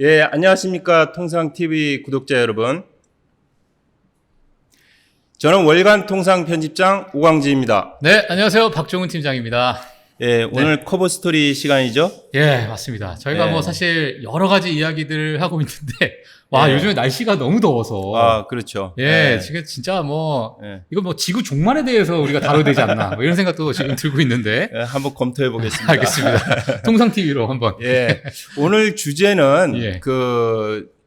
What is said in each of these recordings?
예, 안녕하십니까. 통상TV 구독자 여러분. 저는 월간 통상 편집장 오광지입니다. 네, 안녕하세요. 박종훈 팀장입니다. 예, 오늘 커버 스토리 시간이죠? 예, 맞습니다. 저희가 네. 뭐 사실 여러 가지 이야기들을 하고 있는데, 와, 네. 요즘에 날씨가 너무 더워서. 아, 그렇죠. 예, 예. 지금 진짜 뭐, 예. 이거 뭐 지구 종말에 대해서 우리가 다뤄야 되지 않나, 뭐 이런 생각도 지금 들고 있는데. 예, 한번 검토해 보겠습니다. 알겠습니다. 통상TV로 한번. 예. 오늘 주제는 예.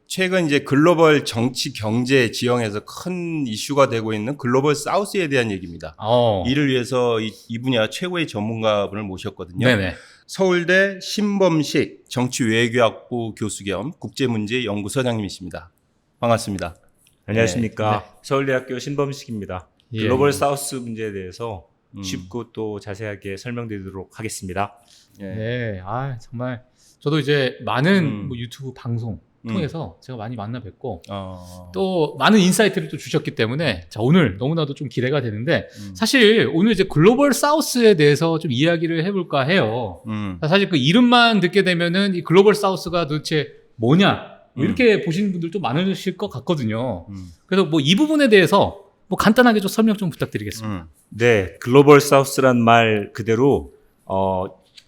최근 이제 글로벌 정치 경제 지형에서 큰 이슈가 되고 있는 글로벌 사우스에 대한 얘기입니다. 이를 위해서 이 분야 최고의 전문가분을 모셨거든요. 네네. 서울대 신범식 정치외교학부 교수 겸 국제문제연구소장님이십니다. 반갑습니다. 안녕하십니까. 서울대학교 신범식입니다. 예. 글로벌 사우스 문제에 대해서 쉽고 또 자세하게 설명드리도록 하겠습니다. 예. 네, 아, 정말. 저도 이제 많은 뭐 유튜브 방송 통해서 제가 많이 만나 뵙고 또 많은 인사이트를 또 주셨기 때문에 자, 오늘 너무나도 좀 기대가 되는데 사실 오늘 이제 글로벌 사우스에 대해서 좀 이야기를 해볼까 해요. 사실 그 이름만 듣게 되면은 이 글로벌 사우스가 도대체 뭐냐 이렇게 보시는 분들도 많으실 것 같거든요. 그래서 뭐 이 부분에 대해서 뭐 간단하게 좀 설명 좀 부탁드리겠습니다. 네, 글로벌 사우스란 말 그대로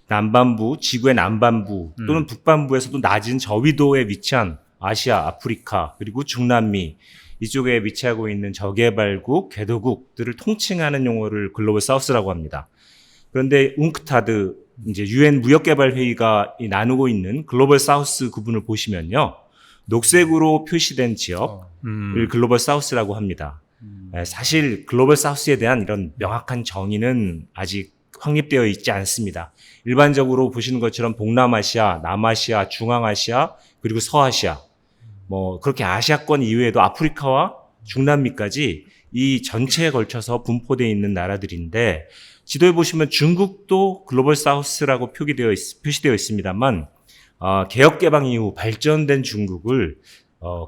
남반부, 지구의 남반부 또는 북반부에서도 낮은 저위도에 위치한 아시아, 아프리카 그리고 중남미 이쪽에 위치하고 있는 저개발국, 개도국들을 통칭하는 용어를 글로벌 사우스라고 합니다. 그런데 웅크타드 이제 유엔 무역개발회의가 나누고 있는 글로벌 사우스 구분을 보시면요, 녹색으로 표시된 지역을 글로벌 사우스라고 합니다. 사실 글로벌 사우스에 대한 이런 명확한 정의는 아직 확립되어 있지 않습니다. 일반적으로 보시는 것처럼 동남아시아, 남아시아, 중앙아시아, 그리고 서아시아, 뭐 그렇게 아시아권 이외에도 아프리카와 중남미까지 이 전체에 걸쳐서 분포되어 있는 나라들인데, 지도에 보시면 중국도 글로벌 사우스라고 표시되어 있습니다만, 개혁 개방 이후 발전된 중국을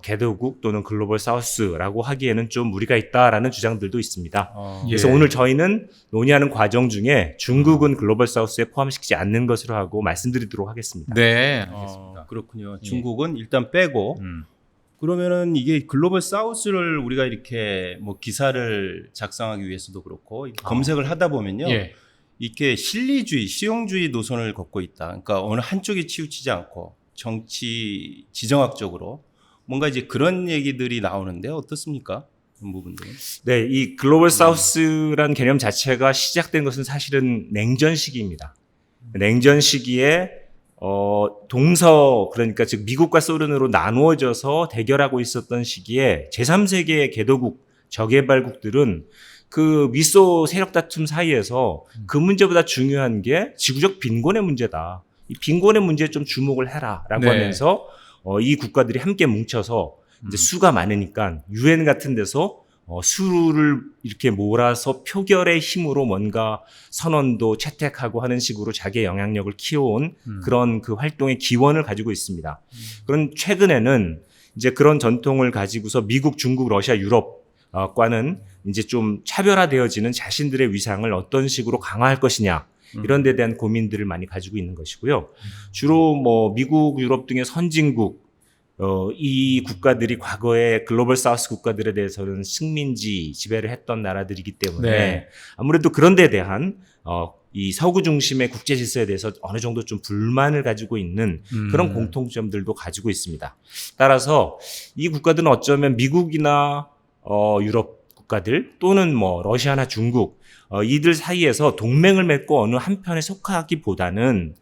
개도국 또는 글로벌 사우스라고 하기에는 좀 무리가 있다라는 주장들도 있습니다. 그래서 오늘 저희는 논의하는 과정 중에 중국은 글로벌 사우스에 포함시키지 않는 것으로 하고 말씀드리도록 하겠습니다. 네, 알겠습니다. 그렇군요. 중국은 일단 빼고 그러면은 이게 글로벌 사우스를 우리가 이렇게 뭐 기사를 작성하기 위해서도 그렇고 이렇게 검색을 하다 보면요. 예. 이렇게 실리주의, 실용주의 노선을 걷고 있다. 그러니까 어느 한쪽에 치우치지 않고 정치 지정학적으로 뭔가 이제 그런 얘기들이 나오는데 어떻습니까? 그런 부분들은. 네, 이 글로벌 사우스란 개념 자체가 시작된 것은 사실은 냉전 시기입니다. 냉전 시기에 그러니까 즉 미국과 소련으로 나누어져서 대결하고 있었던 시기에 제3세계의 개도국, 저개발국들은 그 미소 세력 다툼 사이에서 그 문제보다 중요한 게 지구적 빈곤의 문제다. 이 빈곤의 문제에 좀 주목을 해라라고 하면서 이 국가들이 함께 뭉쳐서 이제 수가 많으니까 유엔 같은 데서 수를 이렇게 몰아서 표결의 힘으로 뭔가 선언도 채택하고 하는 식으로 자기의 영향력을 키워온 그런 그 활동의 기원을 가지고 있습니다. 그런 최근에는 이제 그런 전통을 가지고서 미국, 중국, 러시아, 유럽과는 이제 좀 차별화되어지는 자신들의 위상을 어떤 식으로 강화할 것이냐, 이런 데 대한 고민들을 많이 가지고 있는 것이고요. 주로 뭐 미국, 유럽 등의 선진국, 이 국가들이 과거에 글로벌 사우스 국가들에 대해서는 식민지 지배를 했던 나라들이기 때문에 아무래도 그런 데 대한 이 서구 중심의 국제 질서에 대해서 어느 정도 좀 불만을 가지고 있는 그런 공통점들도 가지고 있습니다. 따라서 이 국가들은 어쩌면 미국이나 유럽 국가들 또는 뭐 러시아나 중국 이들 사이에서 동맹을 맺고 어느 한편에 속하기보다는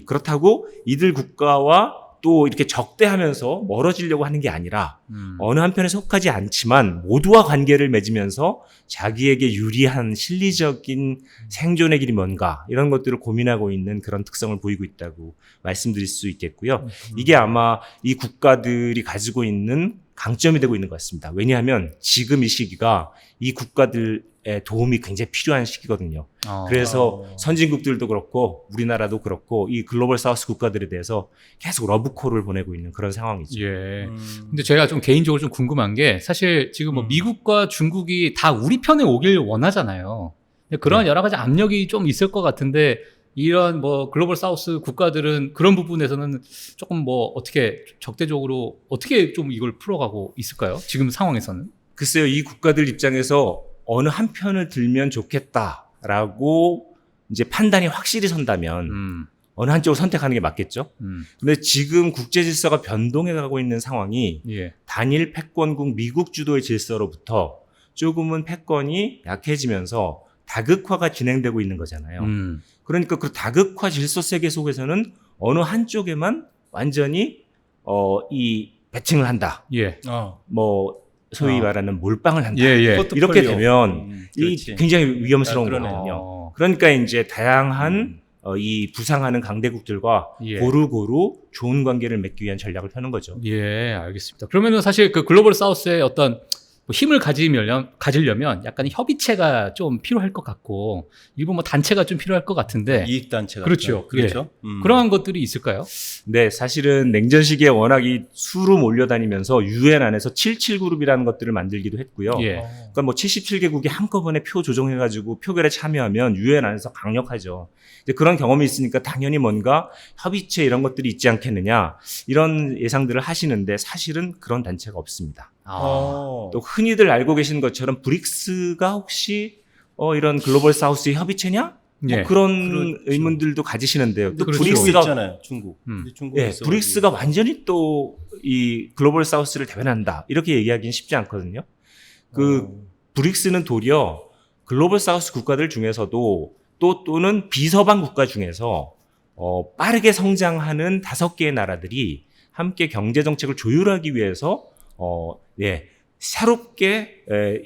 그렇다고 이들 국가와 또 이렇게 적대하면서 멀어지려고 하는 게 아니라 어느 한편에 속하지 않지만 모두와 관계를 맺으면서 자기에게 유리한 실리적인 생존의 길이 뭔가 이런 것들을 고민하고 있는 그런 특성을 보이고 있다고 말씀드릴 수 있겠고요. 이게 아마 이 국가들이 가지고 있는 강점이 되고 있는 것 같습니다. 왜냐하면 지금 이 시기가 이 국가들의 도움이 굉장히 필요한 시기거든요. 그래서 선진국들도 그렇고 우리나라도 그렇고 이 글로벌 사우스 국가들에 대해서 계속 러브콜을 보내고 있는 그런 상황이죠. 예. 근데 제가 좀 개인적으로 좀 궁금한 게 사실 지금 뭐 미국과 중국이 다 우리 편에 오길 원하잖아요. 근데 그런 여러 가지 압력이 좀 있을 것 같은데 이런 뭐 글로벌 사우스 국가들은 그런 부분에서는 조금 뭐 어떻게 적대적으로 어떻게 좀 이걸 풀어가고 있을까요? 지금 상황에서는? 글쎄요, 이 국가들 입장에서 어느 한 편을 들면 좋겠다라고 이제 판단이 확실히 선다면 어느 한쪽을 선택하는 게 맞겠죠. 근데 지금 국제 질서가 변동해 가고 있는 상황이 예. 단일 패권국 미국 주도의 질서로부터 조금은 패권이 약해지면서 다극화가 진행되고 있는 거잖아요. 그러니까 그 다극화 질서 세계 속에서는 어느 한쪽에만 완전히 이 배팅을 한다. 예. 뭐 소위 말하는 몰빵을 한다. 예, 예. 이렇게 되면 이 그렇지. 굉장히 위험스러운 아, 그러네. 거거든요. 그러니까 이제 다양한 이 부상하는 강대국들과 예. 고루고루 좋은 관계를 맺기 위한 전략을 펴는 거죠. 예, 알겠습니다. 그러면은 사실 그 글로벌 사우스의 어떤 뭐 힘을 가지려면 약간 협의체가 좀 필요할 것 같고 일부 뭐 단체가 좀 필요할 것 같은데 이익 단체가 그렇죠. 그렇죠. 그러한 것들이 있을까요? 네, 사실은 냉전 시기에 워낙 이 수로 몰려다니면서 유엔 안에서 77 그룹이라는 것들을 만들기도 했고요. 예. 그러니까 뭐 77개국이 한꺼번에 표 조정해가지고 표결에 참여하면 유엔 안에서 강력하죠. 이제 그런 경험이 있으니까 당연히 뭔가 협의체 이런 것들이 있지 않겠느냐 이런 예상들을 하시는데 사실은 그런 단체가 없습니다. 또 흔히들 알고 계시는 것처럼 브릭스가 혹시 이런 글로벌 사우스의 협의체냐? 뭐 예. 그런 그렇죠. 의문들도 가지시는데요. 또 그렇죠. 브릭스가 있잖아요, 중국. 근데 중국에 예, 있어가지고. 브릭스가 완전히 또 이 글로벌 사우스를 대변한다 이렇게 얘기하기는 쉽지 않거든요. 브릭스는 도리어 글로벌 사우스 국가들 중에서도 또는 비서방 국가 중에서 빠르게 성장하는 5개의 나라들이 함께 경제 정책을 조율하기 위해서 새롭게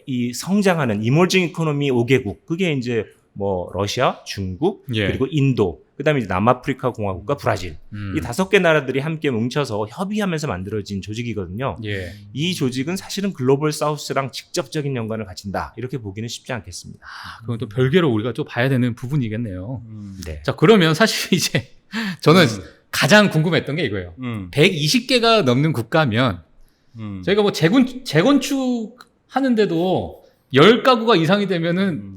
이 성장하는 이머징 이코노미 5개국 그게 이제 뭐 러시아, 중국, 예. 그리고 인도, 그다음에 이제 남아프리카 공화국과 브라질 이 5개 나라들이 함께 뭉쳐서 협의하면서 만들어진 조직이거든요. 예. 이 조직은 사실은 글로벌 사우스랑 직접적인 연관을 가진다 이렇게 보기는 쉽지 않겠습니다. 그건 또 별개로 우리가 좀 봐야 되는 부분이겠네요. 네. 자, 그러면 사실 이제 저는 가장 궁금했던 게 이거예요. 120개가 넘는 국가면 저희가 뭐 재건축 하는데도 10가구가 이상이 되면은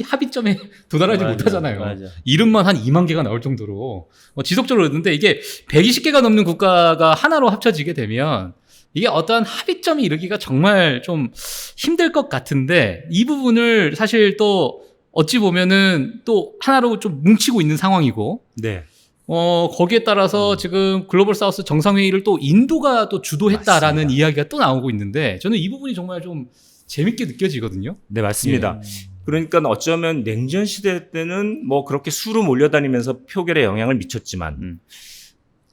합의점에 도달하지 맞아, 못하잖아요. 맞아. 이름만 한 2만 개가 나올 정도로 지속적으로 그러는데 이게 120개가 넘는 국가가 하나로 합쳐지게 되면 이게 어떠한 합의점이 이르기가 정말 좀 힘들 것 같은데 이 부분을 사실 또 어찌 보면은 또 하나로 좀 뭉치고 있는 상황이고 네. 거기에 따라서 지금 글로벌 사우스 정상회의를 또 인도가 또 주도했다라는 맞습니다. 이야기가 또 나오고 있는데 저는 이 부분이 정말 좀 재밌게 느껴지거든요. 네, 맞습니다. 그러니까 어쩌면 냉전 시대 때는 뭐 그렇게 수로 몰려다니면서 표결에 영향을 미쳤지만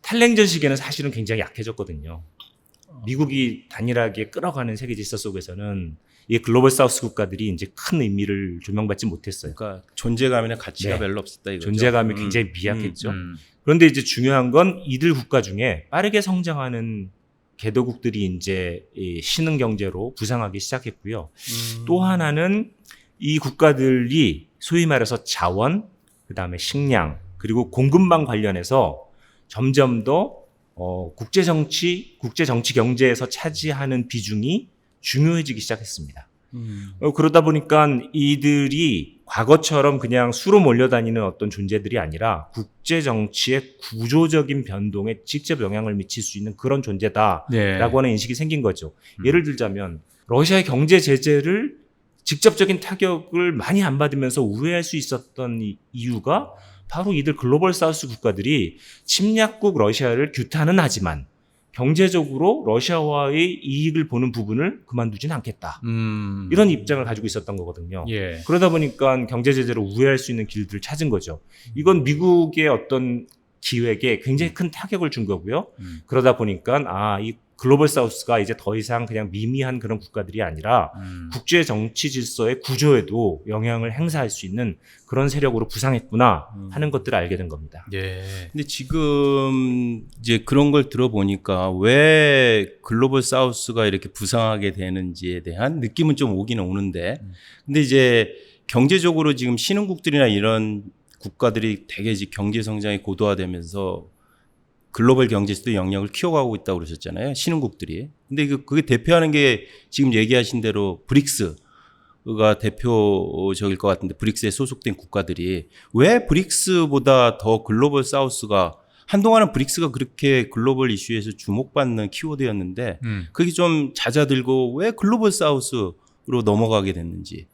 탈냉전 시기에는 사실은 굉장히 약해졌거든요. 미국이 단일하게 끌어가는 세계 질서 속에서는 이 글로벌 사우스 국가들이 이제 큰 의미를 조명받지 못했어요. 그러니까 존재감이나 가치가 네. 별로 없었다 이거죠. 존재감이 굉장히 미약했죠. 음. 그런데 이제 중요한 건 이들 국가 중에 빠르게 성장하는 개도국들이 이제 이 신흥 경제로 부상하기 시작했고요. 또 하나는 이 국가들이 소위 말해서 자원, 그다음에 식량, 그리고 공급망 관련해서 점점 더 국제 정치 경제에서 차지하는 비중이 중요해지기 시작했습니다. 그러다 보니까 이들이 과거처럼 그냥 수로 몰려다니는 어떤 존재들이 아니라 국제 정치의 구조적인 변동에 직접 영향을 미칠 수 있는 그런 존재다라고 네. 하는 인식이 생긴 거죠. 예를 들자면 러시아의 경제 제재를 직접적인 타격을 많이 안 받으면서 우회할 수 있었던 이유가 바로 이들 글로벌 사우스 국가들이 침략국 러시아를 규탄은 하지만 경제적으로 러시아와의 이익을 보는 부분을 그만두진 않겠다. 이런 입장을 가지고 있었던 거거든요. 예. 그러다 보니까 경제 제재로 우회할 수 있는 길들을 찾은 거죠. 이건 미국의 어떤 기획에 굉장히 큰 타격을 준 거고요. 그러다 보니까 이 글로벌 사우스가 이제 더 이상 그냥 미미한 그런 국가들이 아니라 국제 정치 질서의 구조에도 영향을 행사할 수 있는 그런 세력으로 부상했구나 하는 것들을 알게 된 겁니다. 예. 근데 지금 이제 그런 걸 들어보니까 왜 글로벌 사우스가 이렇게 부상하게 되는지에 대한 느낌은 좀 오기는 오는데, 근데 이제 경제적으로 지금 신흥국들이나 이런 국가들이 되게 이제 경제 성장이 고도화되면서 글로벌 경제에서도 영향을 키워가고 있다고 그러셨잖아요. 신흥국들이. 근데 그게 대표하는 게 지금 얘기하신 대로 브릭스. 대표적일 것 같은데 브릭스에 소속된 국가들이 왜 브릭스보다 더 글로벌 사우스가 한동안은 브릭스가 그렇게 글로벌 이슈에서 주목받는 키워드였는데 그게 좀 잦아들고 왜 글로벌 사우스로 넘어가게 됐는지.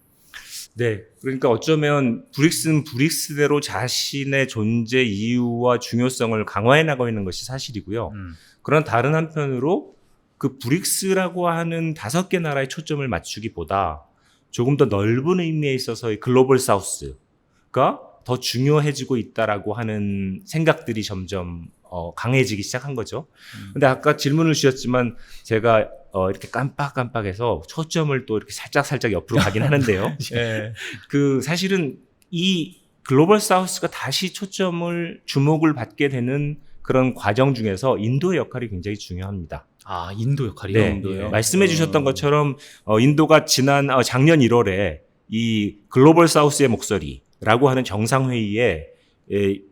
네. 그러니까 어쩌면 브릭스는 브릭스대로 자신의 존재 이유와 중요성을 강화해 나가고 있는 것이 사실이고요. 그런 다른 한편으로 그 브릭스라고 하는 5개 나라의 초점을 맞추기보다 조금 더 넓은 의미에 있어서의 글로벌 사우스가 더 중요해지고 있다라고 하는 생각들이 점점 강해지기 시작한 거죠. 근데 아까 질문을 주셨지만 제가 이렇게 깜빡깜빡해서 초점을 또 이렇게 살짝 옆으로 가긴 하는데요. 예. 그 사실은 이 글로벌 사우스가 다시 주목을 받게 되는 그런 과정 중에서 인도의 역할이 굉장히 중요합니다. 아, 인도 역할이요? 네. 인도요? 말씀해 주셨던 것처럼 인도가 작년 1월에 이 글로벌 사우스의 목소리라고 하는 정상회의에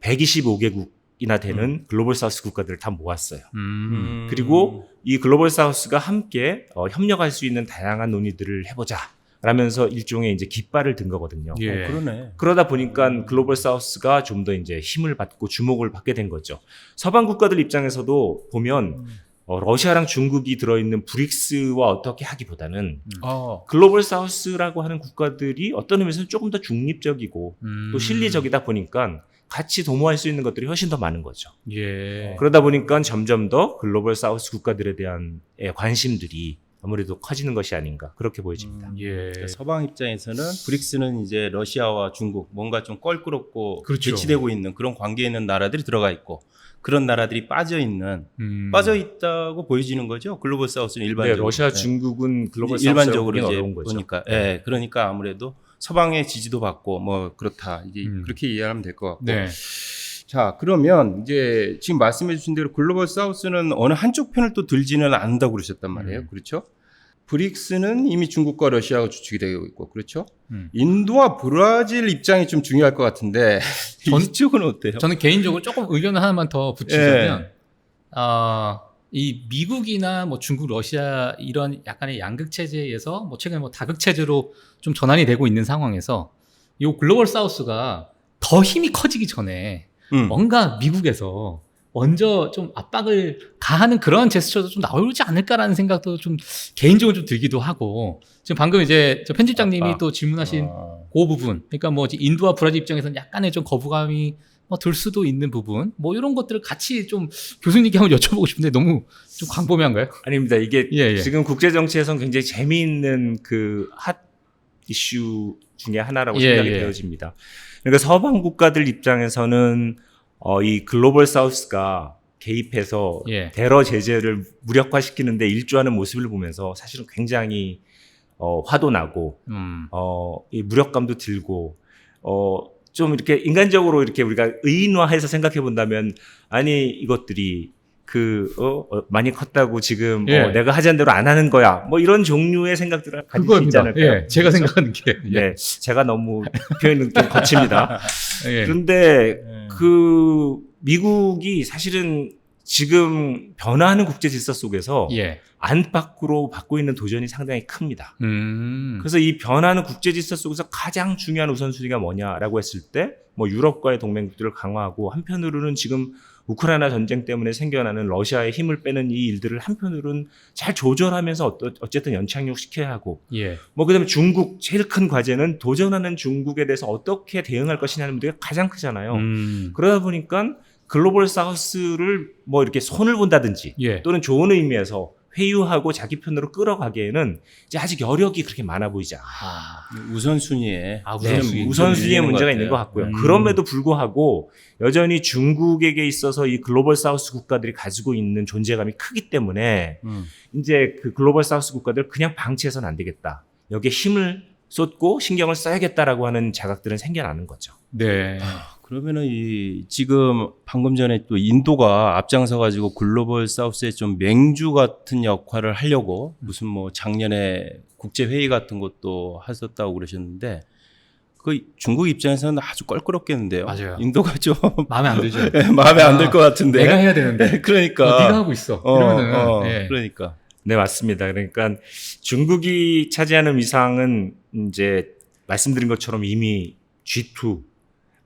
125개국이나 되는 글로벌 사우스 국가들을 다 모았어요. 그리고 이 글로벌 사우스가 함께 협력할 수 있는 다양한 논의들을 해보자 라면서 일종의 이제 깃발을 든 거거든요. 예. 그러네. 그러다 보니까 글로벌 사우스가 좀 더 이제 힘을 받고 주목을 받게 된 거죠. 서방 국가들 입장에서도 보면 러시아랑 중국이 들어있는 브릭스와 어떻게 하기보다는 글로벌 사우스라고 하는 국가들이 어떤 의미에서는 조금 더 중립적이고 또 실리적이다 보니까 같이 도모할 수 있는 것들이 훨씬 더 많은 거죠. 예. 그러다 보니까 점점 더 글로벌 사우스 국가들에 대한 관심들이 아무래도 커지는 것이 아닌가 그렇게 보여집니다. 예. 그러니까 서방 입장에서는 브릭스는 이제 러시아와 중국 뭔가 좀 껄끄럽고 그렇죠. 대치되고 있는 그런 관계에 있는 나라들이 들어가 있고 그런 나라들이 빠져 있다고 보여지는 거죠. 글로벌 사우스는 네, 일반적으로. 러시아, 중국은 글로벌 일반적으로 사우스가 이제 어려운 거죠. 보니까 그러니까 아무래도 서방의 지지도 받고 뭐 그렇다. 이제 그렇게 이해하면 될 것 같고. 네. 자, 그러면 이제 지금 말씀해 주신 대로 글로벌 사우스는 어느 한쪽 편을 또 들지는 않는다고 그러셨단 말이에요. 그렇죠? 브릭스는 이미 중국과 러시아가 주축이 되고 있고, 그렇죠? 인도와 브라질 입장이 좀 중요할 것 같은데, 이쪽은 어때요? 저는 개인적으로 조금 의견을 하나만 더 붙이자면, 이 미국이나 뭐 중국, 러시아 이런 약간의 양극 체제에서 뭐 최근에 뭐 다극 체제로 좀 전환이 되고 있는 상황에서 이 글로벌 사우스가 더 힘이 커지기 전에 뭔가 미국에서 먼저 좀 압박을 가하는 그런 제스처도 좀 나오지 않을까라는 생각도 좀 개인적으로 좀 들기도 하고 지금 방금 이제 저 편집장님이 또 질문하신 그 부분 그러니까 뭐 인도와 브라질 입장에서는 약간의 좀 거부감이 뭐 들 수도 있는 부분 뭐 이런 것들을 같이 좀 교수님께 한번 여쭤보고 싶은데 너무 좀 광범위한가요? 아닙니다. 이게 예. 지금 국제 정치에서는 굉장히 재미있는 그 핫 이슈 중에 하나라고 생각이 되어집니다. 그러니까 서방 국가들 입장에서는 이 글로벌 사우스가 개입해서 대러 제재를 무력화시키는데 일조하는 모습을 보면서 사실은 굉장히 화도 나고 이 무력감도 들고 좀 이렇게 인간적으로 이렇게 우리가 의인화해서 생각해 본다면 아니 이것들이 많이 컸다고 지금 내가 하자는 대로 안 하는 거야. 뭐 이런 종류의 생각들을 가질 수 있지 않을까요? 예, 제가 생각하는 게. 네, 제가 너무 표현은 좀 거칩니다. 그런데 그 미국이 사실은 지금 변화하는 국제 질서 속에서 안팎으로 받고 있는 도전이 상당히 큽니다. 그래서 이 변화하는 국제 질서 속에서 가장 중요한 우선순위가 뭐냐라고 했을 때 뭐 유럽과의 동맹국들을 강화하고 한편으로는 지금 우크라이나 전쟁 때문에 생겨나는 러시아의 힘을 빼는 이 일들을 한편으로는 잘 조절하면서 어쨌든 연착륙시켜야 하고 뭐 그다음에 중국 제일 큰 과제는 도전하는 중국에 대해서 어떻게 대응할 것이냐는 문제가 가장 크잖아요. 그러다 보니까 글로벌 사우스를 뭐 이렇게 손을 본다든지 또는 좋은 의미에서 회유하고 자기 편으로 끌어가기에는 이제 아직 여력이 그렇게 많아 보이지 않아요. 우선순위에 우선순위에 문제가 있는 것 같고요. 그럼에도 불구하고 여전히 중국에게 있어서 이 글로벌 사우스 국가들이 가지고 있는 존재감이 크기 때문에 이제 그 글로벌 사우스 국가들 그냥 방치해서는 안 되겠다. 여기에 힘을 쏟고 신경을 써야겠다라고 하는 자각들은 생겨나는 거죠. 네. 그러면은 지금 방금 전에 또 인도가 앞장서 가지고 글로벌 사우스에 좀 맹주 같은 역할을 하려고 무슨 뭐 작년에 국제 회의 같은 것도 하셨다고 그러셨는데 그 중국 입장에서는 아주 껄끄럽겠는데요. 맞아요. 인도가 좀 마음에 안 들죠. 마음에 안 들 것 같은데. 내가 해야 되는데. 그러니까. 네가 하고 있어. 이러면은. 그러니까. 네, 맞습니다. 그러니까 중국이 차지하는 위상은 이제 말씀드린 것처럼 이미 G2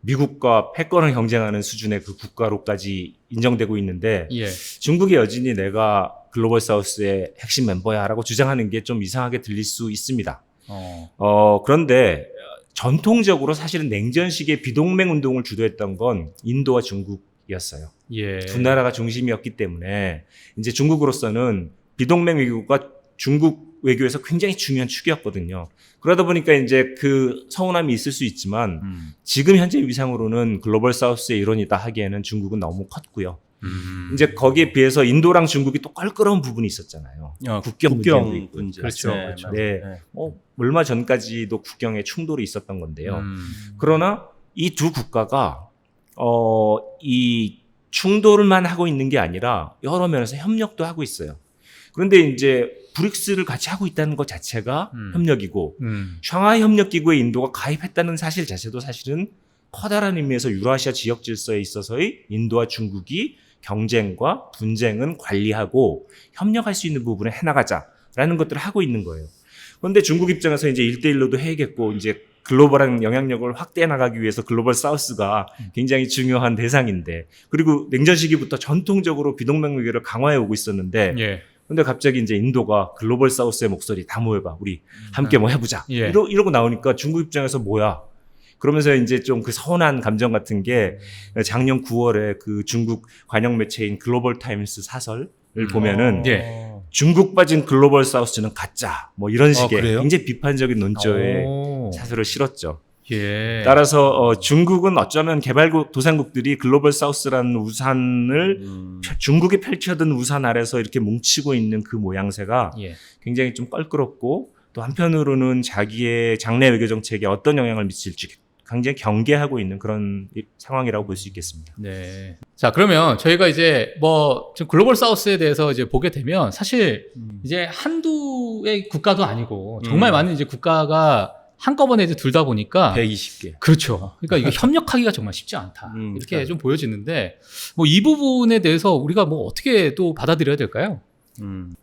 미국과 패권을 경쟁하는 수준의 그 국가로까지 인정되고 있는데 예. 중국이 여전히 내가 글로벌 사우스의 핵심 멤버야라고 주장하는 게 좀 이상하게 들릴 수 있습니다. 그런데 전통적으로 사실은 냉전 시기에 비동맹 운동을 주도했던 건 인도와 중국이었어요. 예. 두 나라가 중심이었기 때문에 이제 중국으로서는 비동맹 외교가 중국 외교에서 굉장히 중요한 축이었거든요. 그러다 보니까 이제 그 서운함이 있을 수 있지만 지금 현재 위상으로는 글로벌 사우스의 일원이다 하기에는 중국은 너무 컸고요. 이제 거기에 비해서 인도랑 중국이 또 껄끄러운 부분이 있었잖아요. 국경 문제. 그렇죠. 네, 그렇죠. 네. 네. 얼마 전까지도 국경에 충돌이 있었던 건데요. 그러나 이 두 국가가 이 충돌만 하고 있는 게 아니라 여러 면에서 협력도 하고 있어요. 그런데 이제 브릭스를 같이 하고 있다는 것 자체가 협력이고 샹하이 협력기구에 인도가 가입했다는 사실 자체도 사실은 커다란 의미에서 유라시아 지역 질서에 있어서의 인도와 중국이 경쟁과 분쟁은 관리하고 협력할 수 있는 부분을 해나가자라는 것들을 하고 있는 거예요. 그런데 중국 입장에서 이제 1대1로도 해야겠고 이제 글로벌한 영향력을 확대해 나가기 위해서 글로벌 사우스가 굉장히 중요한 대상인데 그리고 냉전 시기부터 전통적으로 비동맹 외교를 강화해 오고 있었는데 예. 근데 갑자기 이제 인도가 글로벌 사우스의 목소리 다 모여봐. 우리 함께 뭐 해보자. 예. 이러고 나오니까 중국 입장에서 뭐야. 그러면서 이제 좀 그 서운한 감정 같은 게 작년 9월에 그 중국 관영 매체인 글로벌 타임스 사설을 보면은 예. 중국 빠진 글로벌 사우스는 가짜. 뭐 이런 식의 그래요? 굉장히 비판적인 논조에 오. 사설을 실었죠. 예. 따라서 중국은 어쩌면 개발도상국들이 글로벌 사우스라는 우산을 중국이 펼쳐든 우산 아래서 이렇게 뭉치고 있는 그 모양새가 예. 굉장히 좀 껄끄럽고 또 한편으로는 자기의 장래 외교 정책에 어떤 영향을 미칠지 굉장히 경계하고 있는 그런 상황이라고 볼 수 있겠습니다. 네. 자, 그러면 저희가 이제 뭐 지금 글로벌 사우스에 대해서 이제 보게 되면 사실 이제 한두의 국가도 아니고 정말 많은 이제 국가가 한꺼번에 이제 둘다 보니까 120개. 그렇죠. 그러니까 이거 협력하기가 정말 쉽지 않다. 이렇게 그러니까. 좀 보여지는데 뭐 이 부분에 대해서 우리가 뭐 어떻게 또 받아들여야 될까요?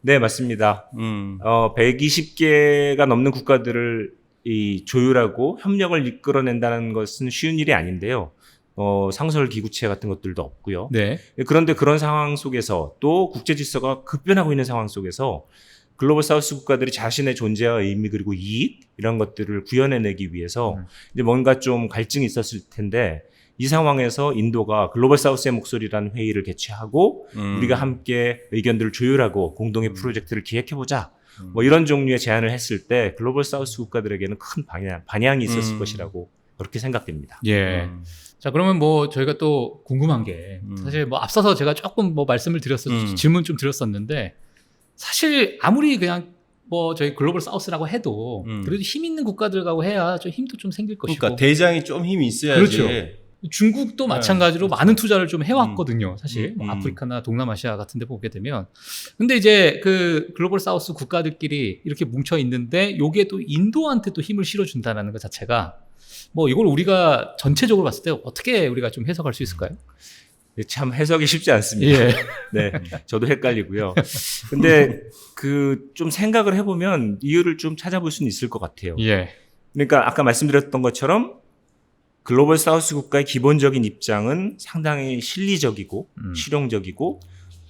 네, 맞습니다. 120개가 넘는 국가들을 이 조율하고 협력을 이끌어낸다는 것은 쉬운 일이 아닌데요. 상설 기구체 같은 것들도 없고요. 네. 그런데 그런 상황 속에서 또 국제 질서가 급변하고 있는 상황 속에서 글로벌 사우스 국가들이 자신의 존재와 의미 그리고 이익 이런 것들을 구현해내기 위해서 이제 뭔가 좀 갈증이 있었을 텐데 이 상황에서 인도가 글로벌 사우스의 목소리라는 회의를 개최하고 우리가 함께 의견들을 조율하고 공동의 프로젝트를 기획해보자. 뭐 이런 종류의 제안을 했을 때 글로벌 사우스 국가들에게는 큰 반향이 있었을 것이라고 그렇게 생각됩니다. 예. 자, 그러면 뭐 저희가 또 궁금한 게 사실 뭐 앞서서 제가 조금 뭐 말씀을 질문 좀 드렸었는데 사실 아무리 그냥 뭐 저희 글로벌 사우스라고 해도 그래도 힘 있는 국가들하고 해야 좀 힘도 좀 생길 것이고. 그러니까 대장이 좀 힘이 있어야지. 그렇죠. 중국도 마찬가지로 그렇죠. 많은 투자를 좀 해왔거든요. 사실 뭐 아프리카나 동남아시아 같은 데 보게 되면. 근데 이제 그 글로벌 사우스 국가들끼리 이렇게 뭉쳐 있는데 요게 또 인도한테 또 힘을 실어준다는 것 자체가 뭐 이걸 우리가 전체적으로 봤을 때 어떻게 우리가 좀 해석할 수 있을까요? 참 해석이 쉽지 않습니다. 예. 네, 저도 헷갈리고요. 근데 그 좀 생각을 해보면 이유를 좀 찾아볼 수는 있을 것 같아요. 예. 그러니까 아까 말씀드렸던 것처럼 글로벌 사우스 국가의 기본적인 입장은 상당히 실리적이고 실용적이고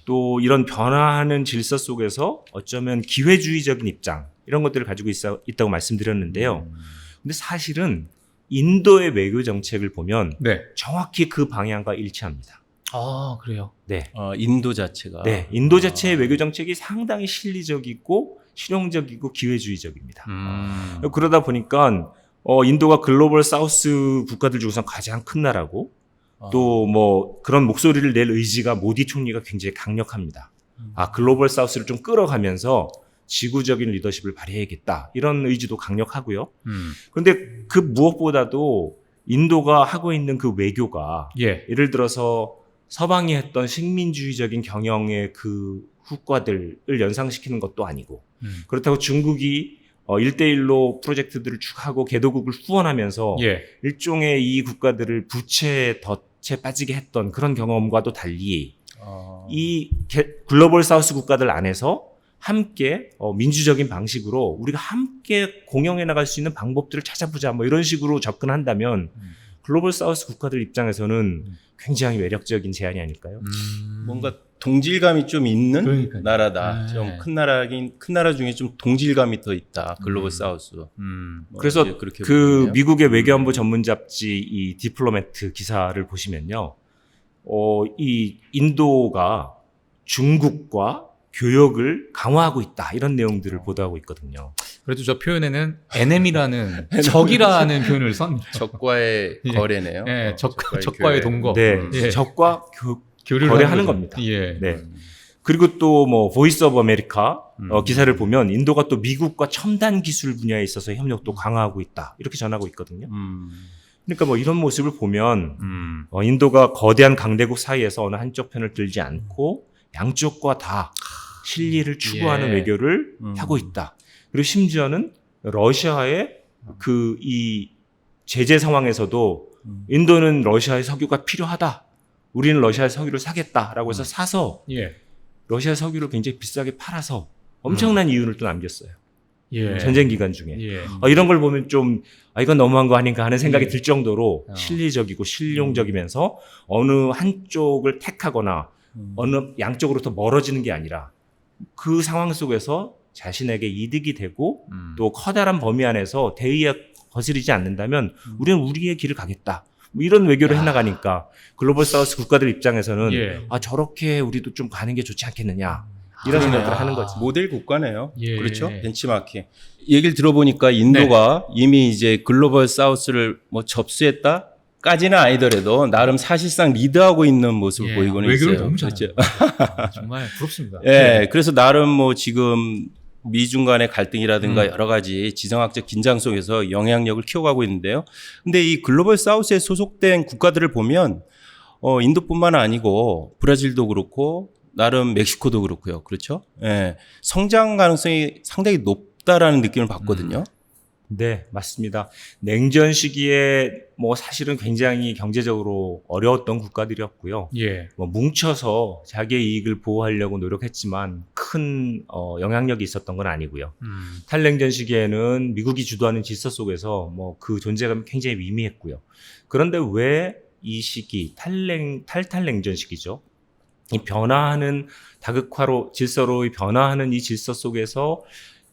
또 이런 변화하는 질서 속에서 어쩌면 기회주의적인 입장 이런 것들을 가지고 있다고 말씀드렸는데요. 근데 사실은 인도의 외교 정책을 보면 네. 정확히 그 방향과 일치합니다. 아, 그래요. 네. 인도 자체가. 네. 인도 자체의 외교 정책이 상당히 실리적이고 실용적이고 기회주의적입니다. 그러다 보니까 인도가 글로벌 사우스 국가들 중에서 가장 큰 나라고 또 뭐 그런 목소리를 낼 의지가 모디 총리가 굉장히 강력합니다. 글로벌 사우스를 좀 끌어가면서 지구적인 리더십을 발휘해야겠다. 이런 의지도 강력하고요. 그런데 그 무엇보다도 인도가 하고 있는 그 외교가 예. 예를 들어서 서방이 했던 식민주의적인 경영의 그 후과들을 연상시키는 것도 아니고 그렇다고 중국이 1대1로 프로젝트들을 쭉 하고 개도국을 후원하면서 예. 일종의 이 국가들을 부채 덫에 빠지게 했던 그런 경험과도 달리 이 글로벌 사우스 국가들 안에서 함께 민주적인 방식으로 우리가 함께 공영해 나갈 수 있는 방법들을 찾아보자 뭐 이런 식으로 접근한다면 글로벌 사우스 국가들 입장에서는 굉장히 매력적인 제안이 아닐까요? 뭔가 동질감이 좀 있는 그러니까요. 나라다. 네. 좀 큰 나라 중에 좀 동질감이 더 있다. 글로벌 사우스. 뭐 그래서 이제 그렇게 그 보이네요. 미국의 외교안보 전문 잡지 이 디플로매트 기사를 보시면요. 이 인도가 중국과 교역을 강화하고 있다. 이런 내용들을 보도하고 있거든요. 그래도 저 표현에는 NM이라는 적이라는 표현을 씁니다. 적과의 예. 거래네요. 예, 적과의 적과의 교회. 동거. 네. 예. 적과 교류를 거래하는 하는 겁니다. 예. 네. 그리고 또 뭐 보이스 오브 아메리카 기사를 보면 인도가 또 미국과 첨단 기술 분야에 있어서 협력도 강화하고 있다. 이렇게 전하고 있거든요. 그러니까 뭐 이런 모습을 보면 인도가 거대한 강대국 사이에서 어느 한쪽 편을 들지 않고 양쪽과 다 실리를 추구하는 예. 외교를 하고 있다. 그리고 심지어는 러시아의 그 이 제재 상황에서도 인도는 러시아의 석유가 필요하다. 우리는 러시아의 석유를 사겠다라고 해서 사서 예. 러시아 석유를 굉장히 비싸게 팔아서 엄청난 이윤을 또 남겼어요. 예. 전쟁 기간 중에. 예. 이런 걸 보면 좀 이건 너무한 거 아닌가 하는 생각이 예. 들 정도로 어. 실리적이고 실용적이면서 어느 한쪽을 택하거나 어느 양쪽으로 더 멀어지는 게 아니라 그 상황 속에서 자신에게 이득이 되고 또 커다란 범위 안에서 대의에 거스르지 않는다면 우리는 우리의 길을 가겠다. 뭐 이런 외교를 해나가니까 글로벌 사우스 국가들 입장에서는 예. 저렇게 우리도 좀 가는 게 좋지 않겠느냐. 이런 그러네요. 생각을 하는 거지. 모델 국가네요. 예. 그렇죠? 벤치마킹. 얘기를 들어보니까 인도가 이미 이제 글로벌 사우스를 뭐 접수했다까지는 아니더라도 나름 사실상 리드하고 있는 모습을 예. 보이고는 외교를 있어요. 너무 잘해요. 그렇죠? 정말 부럽습니다. 예, 그래서 나름 뭐 지금 미중 간의 갈등이라든가 여러 가지 지정학적 긴장 속에서 영향력을 키워가고 있는데요. 근데 이 글로벌 사우스에 소속된 국가들을 보면 인도뿐만 아니고 브라질도 그렇고 나름 멕시코도 그렇고요. 그렇죠? 예. 성장 가능성이 상당히 높다라는 느낌을 받거든요. 네, 맞습니다. 냉전 시기에 뭐 사실은 굉장히 경제적으로 어려웠던 국가들이었고요. 예. 뭐 뭉쳐서 자기의 이익을 보호하려고 노력했지만 큰 영향력이 있었던 건 아니고요. 탈냉전 시기에는 미국이 주도하는 질서 속에서 뭐 그 존재감이 굉장히 미미했고요. 그런데 왜 이 시기 탈탈냉전 시기죠? 이 변화하는 다극화로 질서로 변화하는 이 질서 속에서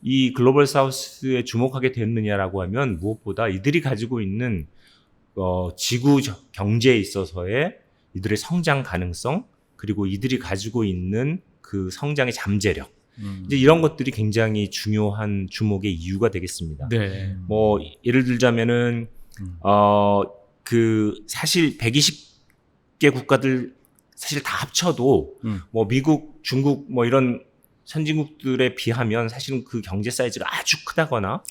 이 글로벌 사우스에 주목하게 됐느냐라고 하면 무엇보다 이들이 가지고 있는 지구 경제에 있어서의 이들의 성장 가능성 그리고 이들이 가지고 있는 그 성장의 잠재력 이제 이런 것들이 굉장히 중요한 주목의 이유가 되겠습니다. 네. 뭐 예를 들자면은 그 사실 120개 국가들 사실 다 합쳐도 뭐 미국, 중국 뭐 이런 선진국들에 비하면 사실은 그 경제 사이즈가 아주 크다거나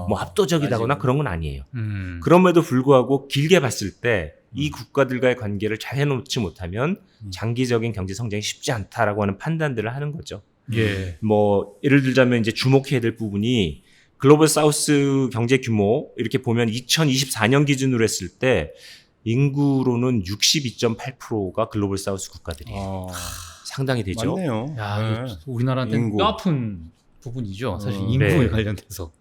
뭐 압도적이다거나 아직은. 그런 건 아니에요. 음. 그럼에도 불구하고 길게 봤을 때 이 국가들과의 관계를 잘 해놓지 못하면 장기적인 경제 성장이 쉽지 않다라고 하는 판단들을 하는 거죠. 예. 뭐 예를 들자면 이제 주목해야 될 부분이 글로벌 사우스 경제 규모 이렇게 보면 2024년 기준으로 했을 때 인구로는 62.8%가 글로벌 사우스 국가들이에요. 상당히 되죠. 맞네요. 야, 네. 우리나라한테 인구. 뼈 아픈 부분이죠. 사실 네. 인구에 관련돼서.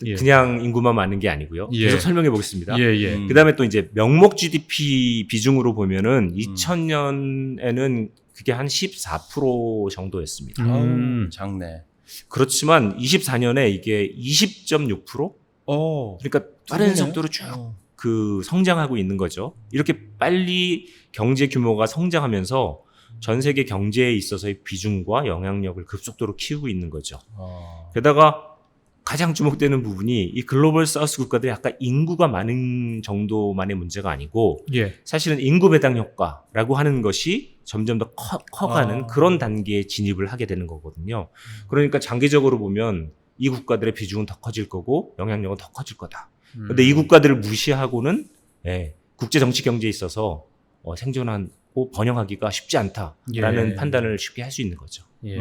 예. 그냥 인구만 많은 게 아니고요. 예. 계속 설명해 보겠습니다. 예, 예. 그다음에 또 이제 명목 GDP 비중으로 보면은 2000년에는 그게 한 14% 정도였습니다. 작네. 그렇지만 24년에 이게 20.6%? 그러니까 빠른 작네요. 속도로 쭉 그 성장하고 있는 거죠. 이렇게 빨리 경제 규모가 성장하면서 전 세계 경제에 있어서의 비중과 영향력을 급속도로 키우고 있는 거죠. 게다가 가장 주목되는 부분이 이 글로벌 사우스 국가들이 아까 인구가 많은 정도만의 문제가 아니고 예. 사실은 인구 배당 효과라고 하는 것이 점점 더 커가는 그런 단계에 진입을 하게 되는 거거든요. 그러니까 장기적으로 보면 이 국가들의 비중은 더 커질 거고 영향력은 더 커질 거다. 그런데 이 국가들을 무시하고는 국제 정치 경제에 있어서 생존하고 번영하기가 쉽지 않다라는 예. 판단을 쉽게 할 수 있는 거죠. 예.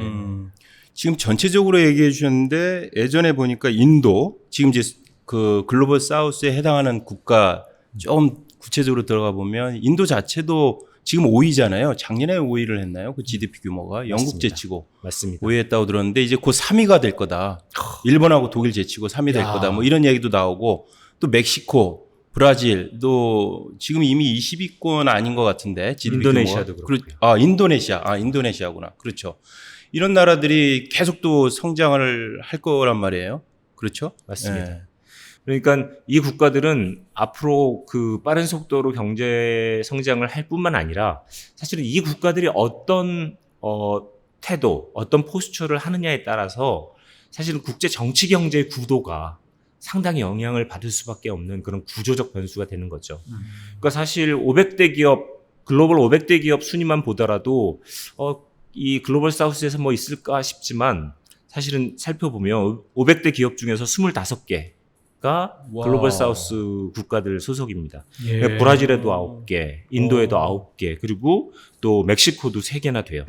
지금 전체적으로 얘기해 주셨는데 예전에 보니까 인도 지금 이제 그 글로벌 사우스에 해당하는 국가 좀 구체적으로 들어가 보면 인도 자체도 지금 5위잖아요. 작년에 5위를 했나요? 그 GDP 규모가 영국 맞습니다. 제치고 맞습니다. 5위 했다고 들었는데 이제 곧 3위가 될 거다. 일본하고 독일 제치고 3위 될 야. 거다. 뭐 이런 얘기도 나오고 또 멕시코, 브라질 또 지금 이미 20위권 아닌 것 같은데 GDP 인도네시아도 규모가. 그렇고요. 인도네시아구나. 그렇죠. 이런 나라들이 계속 또 성장을 할 거란 말이에요. 그렇죠? 맞습니다. 예. 그러니까 이 국가들은 앞으로 그 빠른 속도로 경제 성장을 할 뿐만 아니라 사실은 이 국가들이 어떤 태도, 어떤 포스처를 하느냐에 따라서 사실은 국제 정치 경제의 구도가 상당히 영향을 받을 수밖에 없는 그런 구조적 변수가 되는 거죠. 그러니까 사실 500대 기업, 글로벌 500대 기업 순위만 보더라도 이 글로벌 사우스에서 뭐 있을까 싶지만 사실은 살펴보면 500대 기업 중에서 25개 가 글로벌 사우스 국가들 소속입니다. 예. 브라질에도 9개, 인도에도 9개, 그리고 또 멕시코도 3개나 돼요.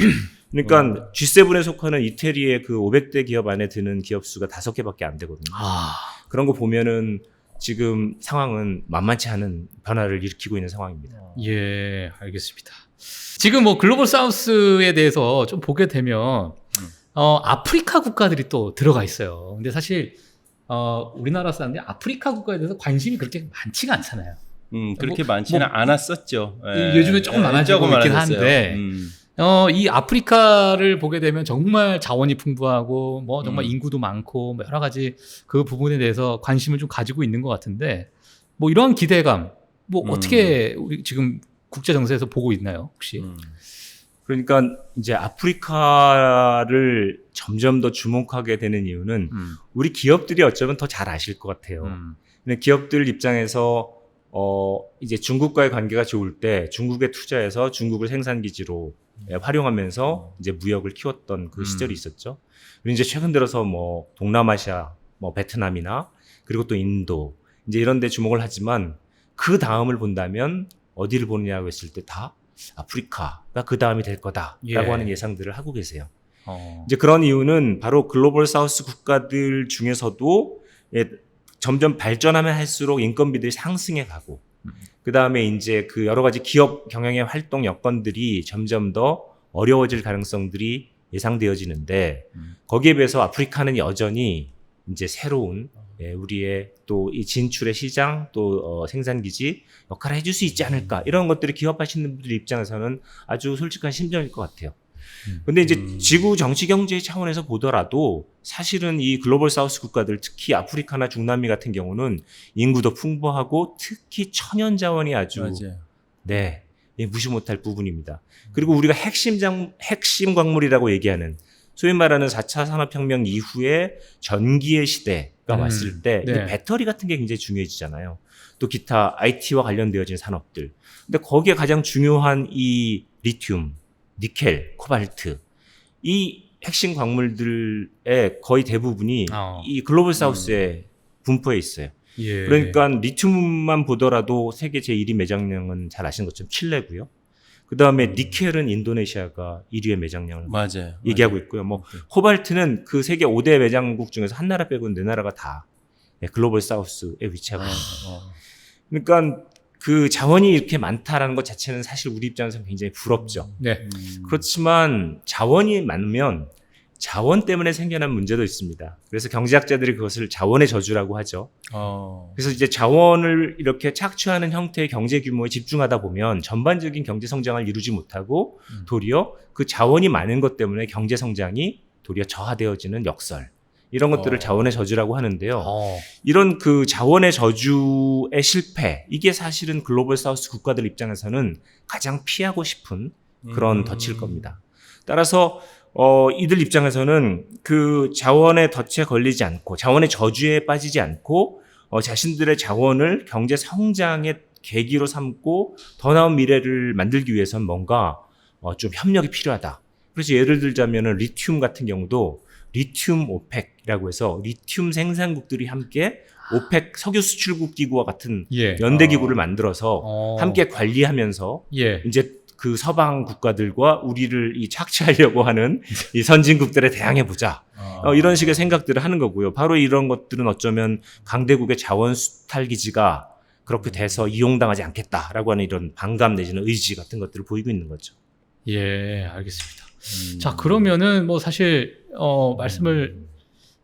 그러니까 G7에 속하는 이태리의 그 500대 기업 안에 드는 기업 수가 5개밖에 안 되거든요. 그런 거 보면은 지금 상황은 만만치 않은 변화를 일으키고 있는 상황입니다. 예, 알겠습니다. 지금 뭐 글로벌 사우스에 대해서 좀 보게 되면 아프리카 국가들이 또 들어가 있어요. 근데 사실 우리나라 사람들이 아프리카 국가에 대해서 관심이 그렇게 많지가 않잖아요. 그렇게 많지는 않았었죠. 요즘에 조금 많아지고 있긴 한데, 이 아프리카를 보게 되면 정말 자원이 풍부하고, 뭐 정말 인구도 많고, 뭐 여러 가지 그 부분에 대해서 관심을 좀 가지고 있는 것 같은데, 뭐 이러한 기대감, 뭐 어떻게 우리 지금 국제 정세에서 보고 있나요, 혹시? 그러니까 이제 아프리카를 점점 더 주목하게 되는 이유는 우리 기업들이 어쩌면 더 잘 아실 것 같아요. 근데 기업들 입장에서 이제 중국과의 관계가 좋을 때 중국에 투자해서 중국을 생산 기지로 활용하면서 이제 무역을 키웠던 그 시절이 있었죠. 그리고 이제 최근 들어서 뭐 동남아시아, 뭐 베트남이나 그리고 또 인도 이제 이런 데 주목을 하지만 그 다음을 본다면 어디를 보느냐고 했을 때 다 아프리카가 그 다음이 될 거다라고 하는 예상들을 하고 계세요. 이제 그런 이유는 바로 글로벌 사우스 국가들 중에서도 점점 발전하면 할수록 인건비들이 상승해 가고, 그 다음에 이제 그 여러 가지 기업 경영의 활동 여건들이 점점 더 어려워질 가능성들이 예상되어지는데, 거기에 비해서 아프리카는 여전히 이제 새로운 우리의 또 이 진출의 시장 또 생산기지 역할을 해줄 수 있지 않을까, 이런 것들이 기업하시는 분들 입장에서는 아주 솔직한 심정일 것 같아요. 근데 이제 지구 정치 경제 차원에서 보더라도 사실은 이 글로벌 사우스 국가들, 특히 아프리카나 중남미 같은 경우는 인구도 풍부하고 특히 천연 자원이 아주 무시 못할 부분입니다. 그리고 우리가 핵심 광물이라고 얘기하는 소위 말하는 4차 산업혁명 이후에 전기의 시대가 왔을 때 배터리 같은 게 굉장히 중요해지잖아요. 또 기타 IT와 관련되어진 산업들. 근데 거기에 가장 중요한 이 리튬, 니켈, 코발트, 이 핵심 광물들의 거의 대부분이 이 글로벌 사우스에 분포해 있어요. 그러니까 리튬만 보더라도 세계 제1위 매장량은 잘 아시는 것처럼 칠레고요. 그 다음에 니켈은 인도네시아가 1위의 매장량을 얘기하고 있고요. 뭐 코발트는 그 세계 5대 매장국 중에서 한 나라 빼고는 4나라가 다 글로벌 사우스에 위치하고 있습니다. 그러니까 그 자원이 이렇게 많다라는 것 자체는 사실 우리 입장에서는 굉장히 부럽죠. 그렇지만 자원이 많으면 자원 때문에 생겨난 문제도 있습니다. 그래서 경제학자들이 그것을 자원의 저주라고 하죠. 그래서 이제 자원을 이렇게 착취하는 형태의 경제 규모에 집중하다 보면 전반적인 경제 성장을 이루지 못하고 도리어 그 자원이 많은 것 때문에 경제 성장이 도리어 저하되어지는 역설. 이런 것들을 자원의 저주라고 하는데요. 이런 그 자원의 저주의 실패, 이게 사실은 글로벌 사우스 국가들 입장에서는 가장 피하고 싶은 그런 덫일 겁니다. 따라서 이들 입장에서는 그 자원의 덫에 걸리지 않고 자원의 저주에 빠지지 않고 자신들의 자원을 경제 성장의 계기로 삼고 더 나은 미래를 만들기 위해서는 뭔가 좀 협력이 필요하다. 그래서 예를 들자면은 리튬 같은 경우도 리튬 오펙이라고 해서 리튬 생산국들이 함께 오펙 석유 수출국 기구와 같은 연대 기구를 만들어서 함께 관리하면서 이제 그 서방 국가들과 우리를 이 착취하려고 하는 이 선진국들에 대항해 보자. 이런 식의 생각들을 하는 거고요. 바로 이런 것들은 어쩌면 강대국의 자원 수탈 기지가 그렇게 돼서 이용당하지 않겠다라고 하는 이런 반감 내지는 의지 같은 것들을 보이고 있는 거죠. 예, 알겠습니다. 자, 그러면은 뭐 사실 말씀을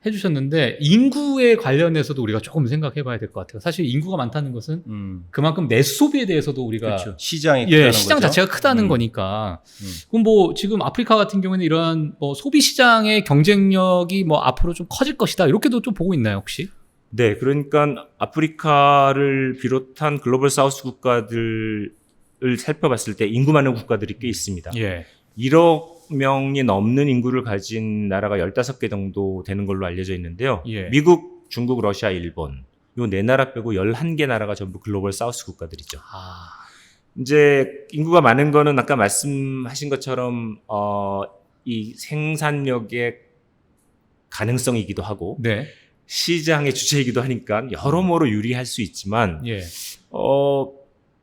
해주셨는데 인구에 관련해서도 우리가 조금 생각해 봐야 될 것 같아요. 사실 인구가 많다는 것은 그만큼 내수소비에 대해서도 우리가 그렇죠. 시장이 예, 크다는 시장 거죠? 자체가 크다는 거니까. 그럼 뭐 지금 아프리카 같은 경우에는 이러한 뭐 소비 시장의 경쟁력이 뭐 앞으로 좀 커질 것이다. 이렇게도 좀 보고 있나요, 혹시? 네, 그러니까 아프리카를 비롯한 글로벌 사우스 국가들을 살펴봤을 때 인구 많은 국가들이 꽤 있습니다. 예. 1억 명이 넘는 인구를 가진 나라가 15개 정도 되는 걸로 알려져 있는데요. 예. 미국, 중국, 러시아, 일본 요 네 나라 빼고 11개 나라가 전부 글로벌 사우스 국가들이죠. 아, 이제 인구가 많은 거는 아까 말씀하신 것처럼 이 생산력의 가능성이기도 하고 네. 시장의 주체이기도 하니까 여러모로 유리할 수 있지만 예.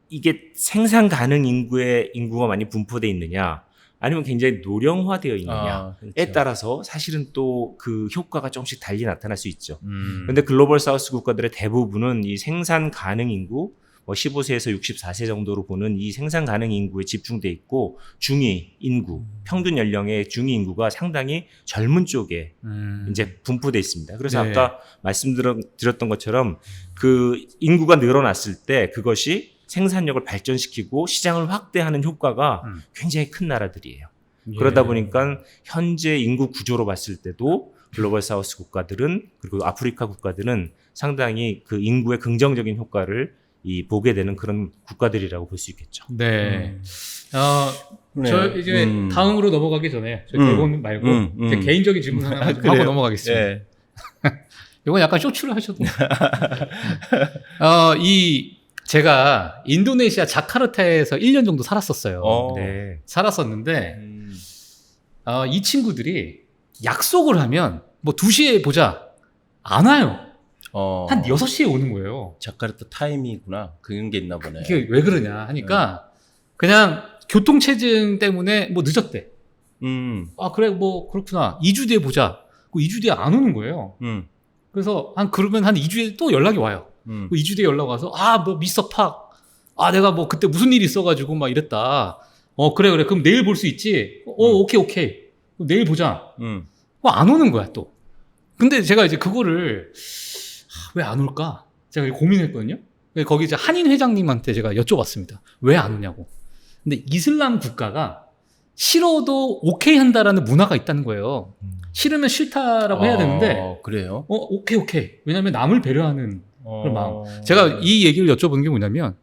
이게 생산 가능 인구가 많이 분포되어 있느냐 아니면 굉장히 노령화되어 있느냐에 그렇죠. 따라서 사실은 또 그 효과가 조금씩 달리 나타날 수 있죠. 그런데 글로벌 사우스 국가들의 대부분은 이 생산 가능 인구 15세에서 64세 정도로 보는 이 생산 가능 인구에 집중돼 있고 중위 인구, 평균 연령의 중위 인구가 상당히 젊은 쪽에 이제 분포돼 있습니다. 그래서 네. 아까 말씀드렸던 것처럼 그 인구가 늘어났을 때 그것이 생산력을 발전시키고 시장을 확대하는 효과가 굉장히 큰 나라들이에요. 예. 그러다 보니까 현재 인구 구조로 봤을 때도 글로벌 사우스 국가들은 그리고 아프리카 국가들은 상당히 그 인구의 긍정적인 효과를 보게 되는 그런 국가들이라고 볼 수 있겠죠. 네. 네. 저 이제 다음으로 넘어가기 전에 저 대본 말고 제 개인적인 질문 하나 좀 하고 넘어가겠습니다. 예. 이건 약간 쇼츠를 하셔도 제가 인도네시아 자카르타에서 1년 정도 살았었어요. 네. 살았었는데 이 친구들이 약속을 하면 뭐 2시에 보자 안 와요. 한 6시에 오는 거예요. 자카르타 타임이구나. 그런 게 있나 보네. 이게 왜 그러냐 하니까 그냥 교통체증 때문에 뭐 늦었대. 아 그래 뭐 그렇구나. 2주 뒤에 보자. 그 2주 뒤에 안 오는 거예요. 그래서 그러면 한 2주에 또 연락이 와요. 그 2주 뒤에 연락 와서 뭐 미스터 팍. 내가 뭐 그때 무슨 일이 있어가지고 막 이랬다. 그래 그럼 내일 볼 수 있지. 오케이 그럼 내일 보자. 안 오는 거야 또. 근데 제가 이제 그거를 왜 안 올까? 제가 고민했거든요. 거기 이제 한인 회장님한테 제가 여쭤봤습니다. 왜 안 오냐고. 근데 이슬람 국가가 싫어도 오케이 한다라는 문화가 있다는 거예요. 싫으면 싫다라고 해야 되는데. 그래요? 오케이. 왜냐면 남을 배려하는 그런 마음. 제가 이 얘기를 여쭤보는 게 뭐냐면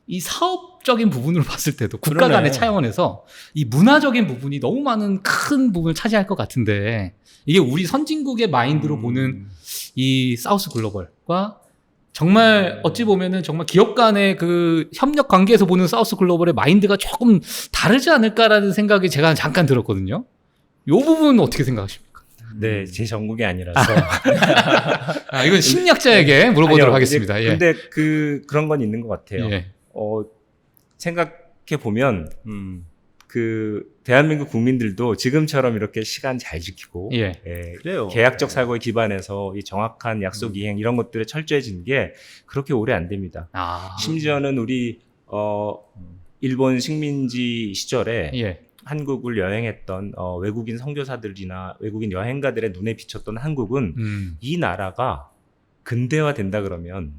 이 사업적인 부분으로 봤을 때도 국가 간의 차원에서 이 문화적인 부분이 너무 많은 큰 부분을 차지할 것 같은데 이게 우리 선진국의 마인드로 보는 이 사우스 글로벌과 정말 어찌 보면은 정말 기업 간의 그 협력 관계에서 보는 사우스 글로벌의 마인드가 조금 다르지 않을까라는 생각이 제가 잠깐 들었거든요. 이 부분은 어떻게 생각하십니까? 네, 제 전공이 아니라서. 이건 심리학자에게 물어보도록 하겠습니다. 근데 그런 건 있는 것 같아요. 예. 생각해 보면 대한민국 국민들도 지금처럼 이렇게 시간 잘 지키고 그래요. 계약적 사고에 기반해서 이 정확한 약속 이행 이런 것들에 철저해진 게 그렇게 오래 안 됩니다. 심지어는 우리 일본 식민지 시절에 한국을 여행했던 외국인 선교사들이나 외국인 여행가들의 눈에 비쳤던 한국은 이 나라가 근대화된다 그러면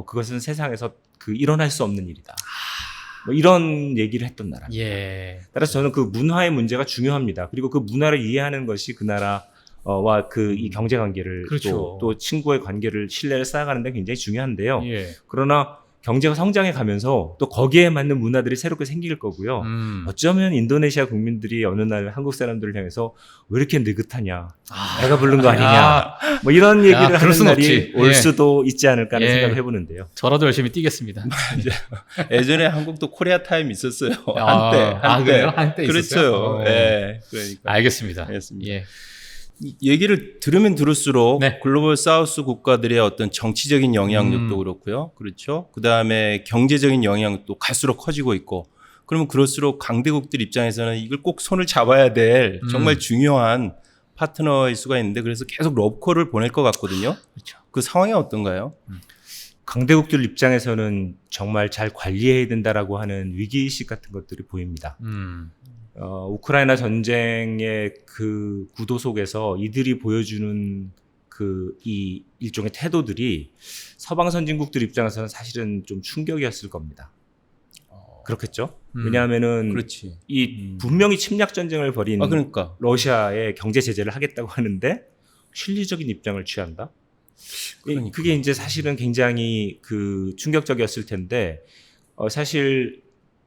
그것은 세상에서 일어날 수 없는 일이다. 뭐 이런 얘기를 했던 나라입니다. 따라서 저는 그 문화의 문제가 중요합니다. 그리고 그 문화를 이해하는 것이 그 나라와 이 경제 관계를 그렇죠. 또 친구의 관계를 신뢰를 쌓아가는 데 굉장히 중요한데요. 그러나 경제가 성장해 가면서 또 거기에 맞는 문화들이 새롭게 생길 거고요. 어쩌면 인도네시아 국민들이 어느 날 한국 사람들을 향해서 왜 이렇게 느긋하냐, 내가 부른 거 아니냐, 뭐 이런 얘기를 하는 날이 올 수도 있지 않을까 하는 생각을 해보는데요. 저라도 열심히 뛰겠습니다. 예전에 한국도 코리아 타임 있었어요. 그래요? 한때 있었어요. 그렇죠. 그러니까. 알겠습니다. 얘기를 들으면 들을수록 글로벌 사우스 국가들의 어떤 정치적인 영향력도 그렇고요. 그렇죠. 그다음에 경제적인 영향력도 갈수록 커지고 있고 그러면 그럴수록 강대국들 입장에서는 이걸 꼭 손을 잡아야 될 정말 중요한 파트너일 수가 있는데 그래서 계속 러브콜을 보낼 것 같거든요. 그렇죠. 그 상황이 어떤가요? 강대국들 입장에서는 정말 잘 관리해야 된다라고 하는 위기의식 같은 것들이 보입니다. 우크라이나 전쟁의 그 구도 속에서 이들이 보여주는 이 일종의 태도들이 서방 선진국들 입장에서는 사실은 좀 충격이었을 겁니다. 그렇겠죠? 왜냐하면은 그렇지. 분명히 침략 전쟁을 벌인 그러니까. 러시아에 경제 제재를 하겠다고 하는데 실리적인 입장을 취한다. 그러니까. 그게 이제 사실은 굉장히 충격적이었을 텐데 사실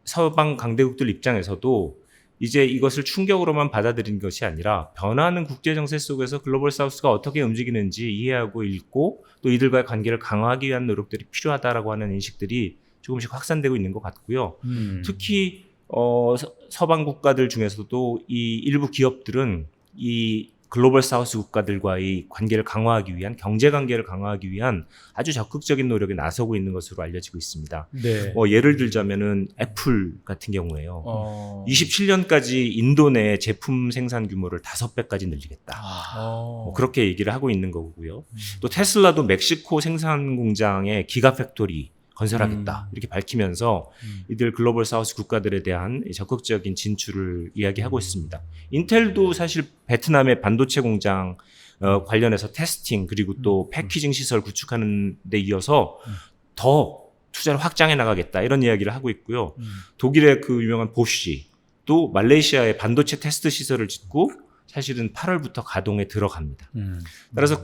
서방 강대국들 입장에서도 이제 이것을 충격으로만 받아들인 것이 아니라 변화하는 국제 정세 속에서 글로벌 사우스가 어떻게 움직이는지 이해하고 읽고 또 이들과의 관계를 강화하기 위한 노력들이 필요하다라고 하는 인식들이 조금씩 확산되고 있는 것 같고요. 특히 서방 국가들 중에서도 이 일부 기업들은 이 글로벌 사우스 국가들과의 관계를 강화하기 위한 경제 관계를 강화하기 위한 아주 적극적인 노력에 나서고 있는 것으로 알려지고 있습니다. 네. 예를 들자면은 애플 같은 경우에요. 27년까지 인도 내 제품 생산 규모를 5배까지 늘리겠다. 그렇게 얘기를 하고 있는 거고요. 또 테슬라도 멕시코 생산 공장에 기가 팩토리 건설하겠다 이렇게 밝히면서 이들 글로벌 사우스 국가들에 대한 적극적인 진출을 이야기하고 있습니다. 인텔도 사실 베트남의 반도체 공장 관련해서 테스팅 그리고 또 패키징 시설 구축하는 데 이어서 더 투자를 확장해 나가겠다 이런 이야기를 하고 있고요. 독일의 그 유명한 보쉬 또 말레이시아의 반도체 테스트 시설을 짓고 사실은 8월부터 가동에 들어갑니다. 따라서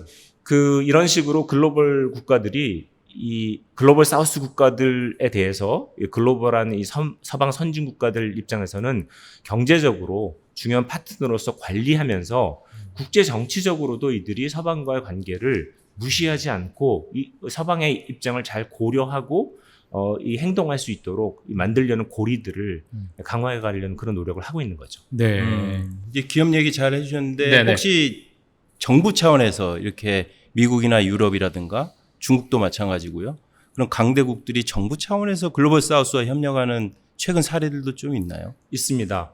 이런 식으로 글로벌 국가들이 이 글로벌 사우스 국가들에 대해서 글로벌한 이 서방 선진 국가들 입장에서는 경제적으로 중요한 파트너로서 관리하면서 국제 정치적으로도 이들이 서방과의 관계를 무시하지 않고 이 서방의 입장을 잘 고려하고 이 행동할 수 있도록 만들려는 고리들을 강화해 가려는 그런 노력을 하고 있는 거죠. 네. 이제 기업 얘기 잘 해주셨는데 네네. 혹시 정부 차원에서 이렇게 미국이나 유럽이라든가 중국도 마찬가지고요. 그럼 강대국들이 정부 차원에서 글로벌 사우스와 협력하는 최근 사례들도 좀 있나요? 있습니다.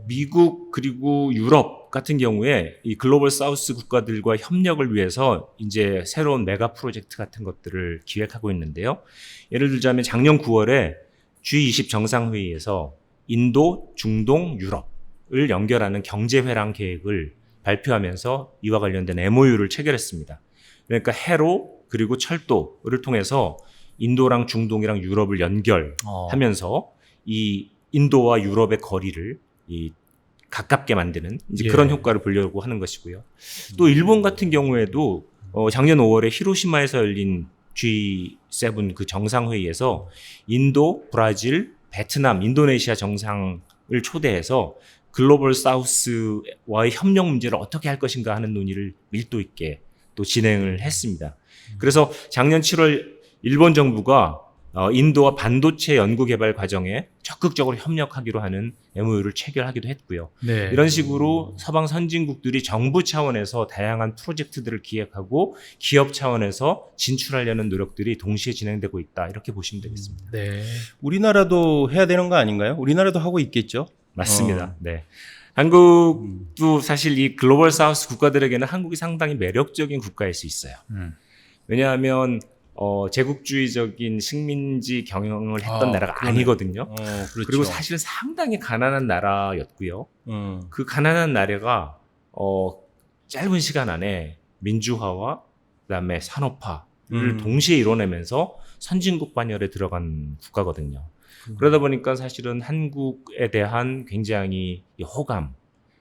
미국 그리고 유럽 같은 경우에 이 글로벌 사우스 국가들과 협력을 위해서 이제 새로운 메가 프로젝트 같은 것들을 기획하고 있는데요. 예를 들자면 작년 9월에 G20 정상회의에서 인도, 중동, 유럽을 연결하는 경제회랑 계획을 발표하면서 이와 관련된 MOU를 체결했습니다. 그러니까 해로 그리고 철도를 통해서 인도랑 중동이랑 유럽을 연결하면서 이 인도와 유럽의 거리를 가깝게 만드는 이제 그런 효과를 보려고 하는 것이고요. 또 일본 같은 경우에도 작년 5월에 히로시마에서 열린 G7 그 정상회의에서 인도, 브라질, 베트남, 인도네시아 정상을 초대해서 글로벌 사우스와의 협력 문제를 어떻게 할 것인가 하는 논의를 밀도 있게 또 진행을 했습니다. 그래서 작년 7월 일본 정부가 인도와 반도체 연구 개발 과정에 적극적으로 협력하기로 하는 MOU를 체결하기도 했고요. 네. 이런 식으로 서방 선진국들이 정부 차원에서 다양한 프로젝트들을 기획하고 기업 차원에서 진출하려는 노력들이 동시에 진행되고 있다. 이렇게 보시면 되겠습니다. 네. 우리나라도 해야 되는 거 아닌가요? 우리나라도 하고 있겠죠? 맞습니다. 네. 한국도 사실 이 글로벌 사우스 국가들에게는 한국이 상당히 매력적인 국가일 수 있어요. 왜냐하면 제국주의적인 식민지 경영을 했던 나라가 그러네. 아니거든요. 그렇죠. 그리고 사실은 상당히 가난한 나라였고요. 그 가난한 나라가 짧은 시간 안에 민주화와 그다음에 산업화를 동시에 이뤄내면서 선진국 반열에 들어간 국가거든요. 그러다 보니까 사실은 한국에 대한 굉장히 호감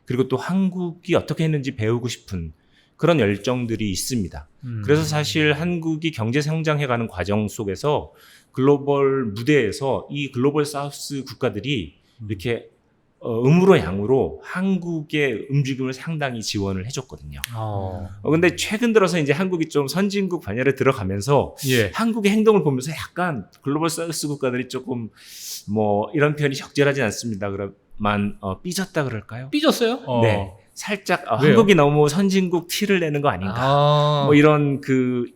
그리고 또 한국이 어떻게 했는지 배우고 싶은 그런 열정들이 있습니다. 그래서 사실 한국이 경제 성장해가는 과정 속에서 글로벌 무대에서 이 글로벌 사우스 국가들이 이렇게 음으로 양으로 한국의 움직임을 상당히 지원을 해줬거든요. 근데 최근 들어서 이제 한국이 좀 선진국 반열에 들어가면서 예. 한국의 행동을 보면서 약간 글로벌 사우스 국가들이 조금 이런 표현이 적절하진 않습니다. 그만 삐졌다 그럴까요? 삐졌어요? 네. 살짝 왜요? 한국이 너무 선진국 티를 내는 거 아닌가. 이런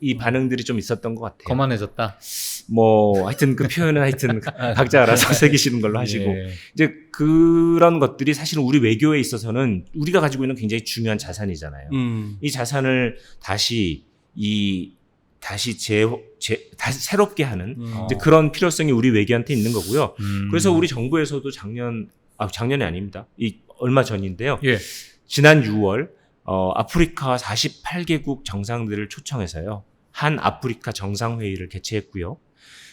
이 반응들이 좀 있었던 것 같아요. 거만해졌다. 하여튼 그 표현은 하여튼 각자 알아서 새기시는 걸로 하시고. 예. 이제 그런 것들이 사실은 우리 외교에 있어서는 우리가 가지고 있는 굉장히 중요한 자산이잖아요. 이 자산을 다시 이 다시 다시 새롭게 하는 이제 그런 필요성이 우리 외교한테 있는 거고요. 그래서 우리 정부에서도 작년이 아닙니다. 얼마 전인데요. 예. 지난 6월 아프리카 48개국 정상들을 초청해서요. 한 아프리카 정상회의를 개최했고요.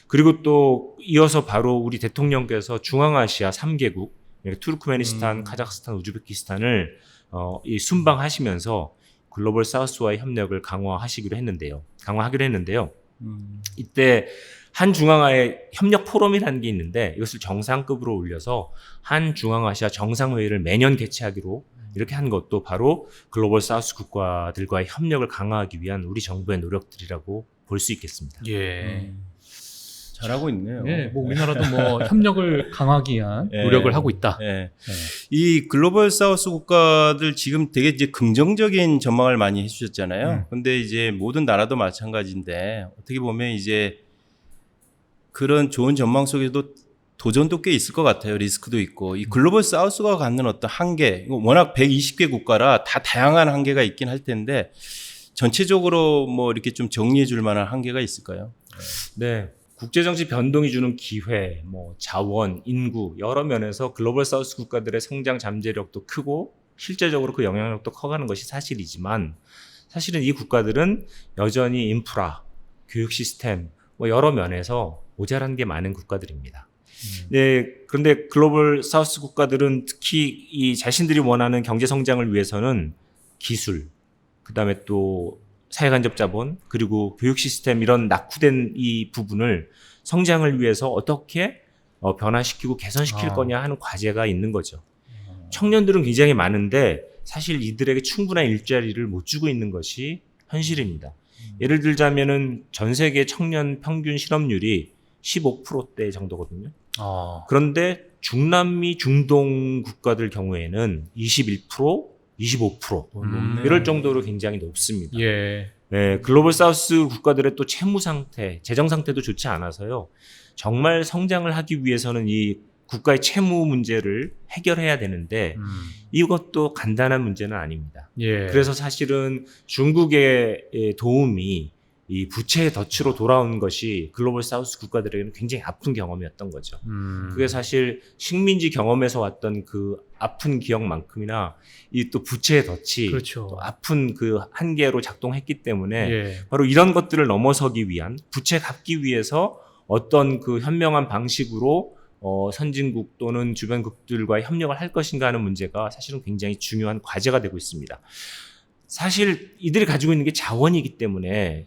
그리고 또 이어서 바로 우리 대통령께서 중앙아시아 3개국, 투르크메니스탄, 카자흐스탄, 우즈베키스탄을 순방하시면서 글로벌 사우스와의 협력을 강화하기로 했는데요. 이때 한 중앙아의 협력 포럼이라는 게 있는데 이것을 정상급으로 올려서 한 중앙아시아 정상회의를 매년 개최하기로 이렇게 한 것도 바로 글로벌 사우스 국가들과의 협력을 강화하기 위한 우리 정부의 노력들이라고 볼 수 있겠습니다. 예. 잘하고 있네요. 예, 뭐 우리나라도 뭐 협력을 강화하기 위한 노력을 하고 있다. 예. 이 글로벌 사우스 국가들 지금 되게 이제 긍정적인 전망을 많이 해주셨잖아요. 근데 이제 모든 나라도 마찬가지인데 어떻게 보면 이제 그런 좋은 전망 속에도 도전도 꽤 있을 것 같아요. 리스크도 있고. 이 글로벌 사우스가 갖는 어떤 한계, 워낙 120개 국가라 다 다양한 한계가 있긴 할 텐데 전체적으로 뭐 이렇게 좀 정리해 줄 만한 한계가 있을까요? 네. 국제정치 변동이 주는 기회, 자원, 인구 여러 면에서 글로벌 사우스 국가들의 성장 잠재력도 크고 실제적으로 그 영향력도 커가는 것이 사실이지만 사실은 이 국가들은 여전히 인프라, 교육 시스템 여러 면에서 모자란 게 많은 국가들입니다. 네, 그런데 글로벌 사우스 국가들은 특히 이 자신들이 원하는 경제 성장을 위해서는 기술, 그다음에 또 사회간접자본 그리고 교육 시스템 이런 낙후된 이 부분을 성장을 위해서 어떻게 변화시키고 개선시킬 거냐 하는 과제가 있는 거죠. 청년들은 굉장히 많은데 사실 이들에게 충분한 일자리를 못 주고 있는 것이 현실입니다. 예를 들자면은 전 세계 청년 평균 실업률이 15%대 정도거든요. 그런데 중남미 중동 국가들 경우에는 21%, 25% 이럴 정도로 굉장히 높습니다. 예. 네, 글로벌 사우스 국가들의 또 채무 상태, 재정 상태도 좋지 않아서요. 정말 성장을 하기 위해서는 이 국가의 채무 문제를 해결해야 되는데 이것도 간단한 문제는 아닙니다. 예. 그래서 사실은 중국의 도움이 이 부채의 덫으로 돌아온 것이 글로벌 사우스 국가들에게는 굉장히 아픈 경험이었던 거죠. 그게 사실 식민지 경험에서 왔던 그 아픈 기억만큼이나 이 또 부채의 덫이 그렇죠. 또 아픈 그 한계로 작동했기 때문에 예. 바로 이런 것들을 넘어서기 위한 부채 갚기 위해서 어떤 그 현명한 방식으로 선진국 또는 주변국들과의 협력을 할 것인가 하는 문제가 사실은 굉장히 중요한 과제가 되고 있습니다. 사실 이들이 가지고 있는 게 자원이기 때문에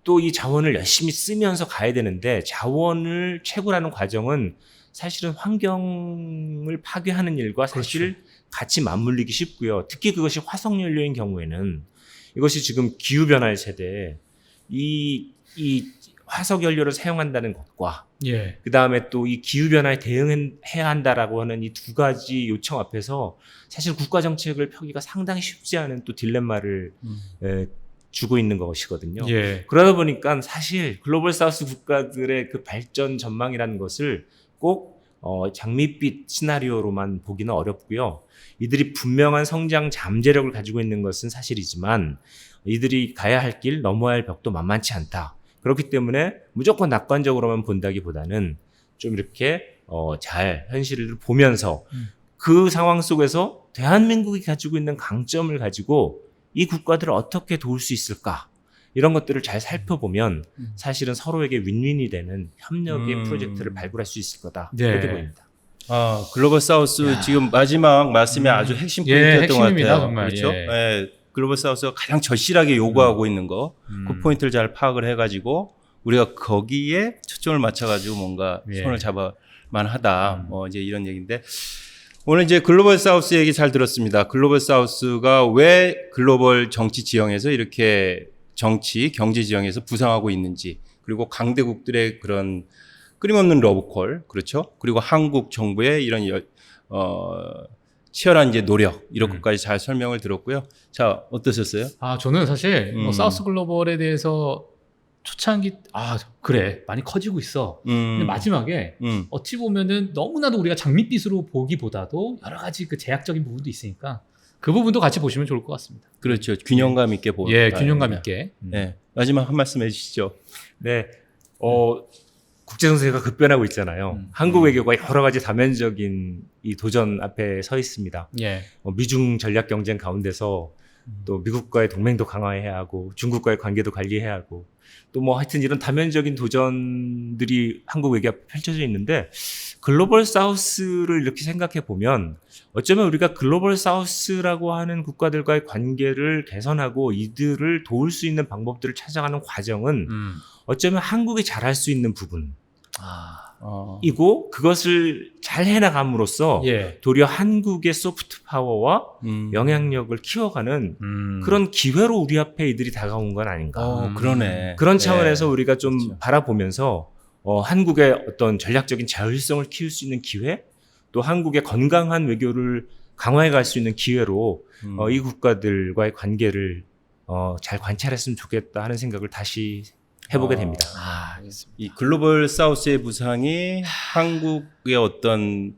또 이 자원을 열심히 쓰면서 가야 되는데 자원을 채굴하는 과정은 사실은 환경을 파괴하는 일과 사실 그렇죠. 같이 맞물리기 쉽고요. 특히 그것이 화석연료인 경우에는 이것이 지금 기후변화의 세대에 이 화석연료를 사용한다는 것과 예. 그 다음에 또 이 기후변화에 대응해야 한다라고 하는 이 두 가지 요청 앞에서 사실 국가정책을 펴기가 상당히 쉽지 않은 또 딜레마를 주고 있는 것이거든요. 예. 그러다 보니까 사실 글로벌 사우스 국가들의 그 발전 전망이라는 것을 꼭 장밋빛 시나리오로만 보기는 어렵고요. 이들이 분명한 성장 잠재력을 가지고 있는 것은 사실이지만 이들이 가야 할 길, 넘어야 할 벽도 만만치 않다. 그렇기 때문에 무조건 낙관적으로만 본다기보다는 좀 이렇게 잘 현실을 보면서 그 상황 속에서 대한민국이 가지고 있는 강점을 가지고 이 국가들을 어떻게 도울 수 있을까? 이런 것들을 잘 살펴보면 사실은 서로에게 윈윈이 되는 협력의 프로젝트를 발굴할 수 있을 거다. 네. 이렇게 보입니다. 글로벌 사우스 지금 마지막 말씀이 아주 핵심 포인트였던 것 핵심입니다, 같아요. 정말. 그렇죠? 예. 예, 글로벌 사우스가 가장 절실하게 요구하고 있는 거, 그 포인트를 잘 파악을 해가지고 우리가 거기에 초점을 맞춰가지고 뭔가 손을 잡아만 하다. 이제 이런 얘기인데 오늘 이제 글로벌 사우스 얘기 잘 들었습니다. 글로벌 사우스가 왜 글로벌 정치 지형에서 이렇게 정치, 경제 지형에서 부상하고 있는지, 그리고 강대국들의 그런 끊임없는 러브콜, 그렇죠? 그리고 한국 정부의 이런 치열한 이제 노력, 이런 것까지 잘 설명을 들었고요. 자, 어떠셨어요? 저는 사실 사우스 글로벌에 대해서 초창기 그래 많이 커지고 있어. 근데 마지막에 어찌 보면은 너무나도 우리가 장밋빛으로 보기보다도 여러 가지 그 제약적인 부분도 있으니까 그 부분도 같이 보시면 좋을 것 같습니다. 그렇죠. 균형감 있게 보고. 예, 균형감 있게. 네. 마지막 한 말씀 해주시죠. 네. 국제 정세가 급변하고 있잖아요. 한국 외교가 여러 가지 다면적인 이 도전 앞에 서 있습니다. 예. 미중 전략 경쟁 가운데서 또 미국과의 동맹도 강화해야 하고 중국과의 관계도 관리해야 하고 또 뭐 하여튼 이런 다면적인 도전들이 한국 외교 앞에 펼쳐져 있는데 글로벌 사우스를 이렇게 생각해 보면 어쩌면 우리가 글로벌 사우스라고 하는 국가들과의 관계를 개선하고 이들을 도울 수 있는 방법들을 찾아가는 과정은 어쩌면 한국이 잘할 수 있는 부분 이고 그것을 잘 해나감으로써 예. 도리어 한국의 소프트 파워와 영향력을 키워가는 그런 기회로 우리 앞에 이들이 다가온 건 아닌가. 그러네. 그런 차원에서 우리가 좀 그렇죠. 바라보면서 한국의 어떤 전략적인 자율성을 키울 수 있는 기회, 또 한국의 건강한 외교를 강화해 갈 수 있는 기회로 이 국가들과의 관계를 잘 관찰했으면 좋겠다 하는 생각을 다시 해보게 됩니다. 알겠습니다. 이 글로벌 사우스의 부상이 한국의 어떤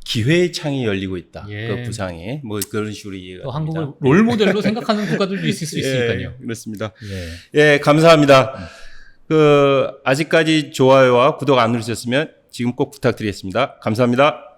기회의 창이 열리고 있다. 예. 그 부상이 뭐 그런 식으로 이해가 또 됩니다. 한국을 롤 모델로 생각하는 국가들도 있을 수 있으니까요. 예, 그렇습니다. 예. 예, 감사합니다. 아직까지 좋아요와 구독 안 누르셨으면 지금 꼭 부탁드리겠습니다. 감사합니다.